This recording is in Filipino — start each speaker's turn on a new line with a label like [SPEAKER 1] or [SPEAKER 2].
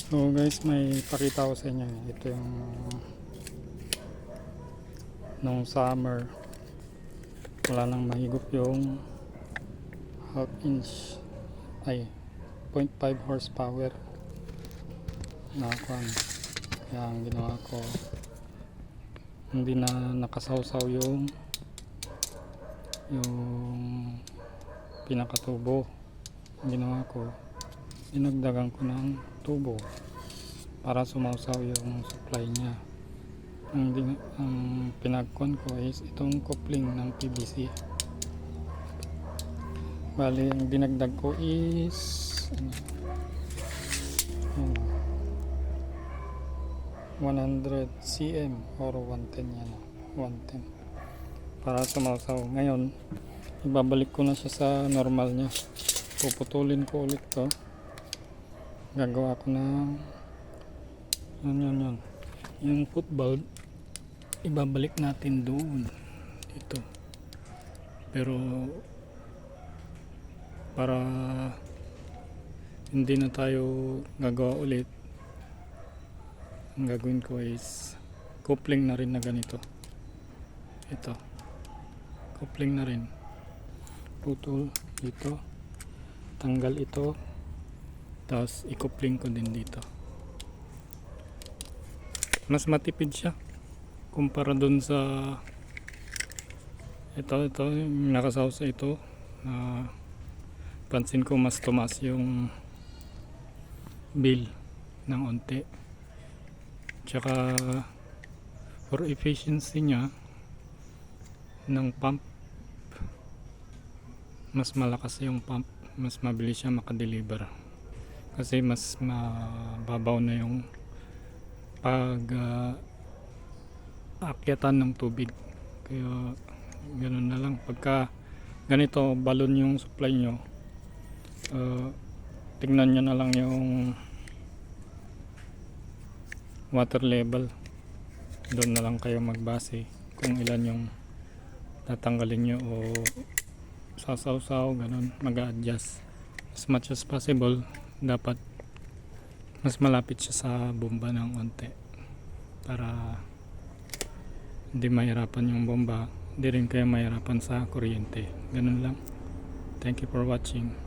[SPEAKER 1] So guys, may pakita ko sa inyo. Ito yung nung summer, wala nang mahigop yung half inch ay 0.5 horsepower na kwan. Kaya ang ginawa ko, hindi na nakasawsaw yung pinakatubo. Ang ginawa ko, dinagdagan ko ng tubo para sumawsaw yung supply niya. Ang pinagkon ko is itong coupling ng PVC. Bali, ang dinagdag ko is 100 cm or 110 yan, 110 para sumawsaw. Ngayon, ibabalik ko na siya sa normal niya. Puputulin ko ulit to, gagawa ko ng yung foot valve, ibabalik natin doon dito, pero para hindi na tayo gagawa ulit, ang gagawin ko is coupling na rin na ganito. Ito, coupling na rin, putol dito, tanggal ito, tapos i-coupling ko din dito. Mas matipid siya kumpara dun sa ito yung nakasawsa ito, na pansin ko mas tumaas yung bill ng onte. Tsaka for efficiency nya ng pump, mas malakas yung pump, mas mabilis siya makadeliver kasi mas mababaw na yung akyatan ng tubig. Kaya ganoon na lang. Pagka ganito balon yung supply nyo, tignan nyo na lang yung water level, doon na lang kayo magbase kung ilan yung tatanggalin nyo o sasawsaw, ganun, mag-a-adjust. As much as possible, dapat mas malapit siya sa bomba ng onte para hindi mahirapan yung bomba, hindi rin kayo mahirapan sa kuryente. Ganun lang. Thank you for watching.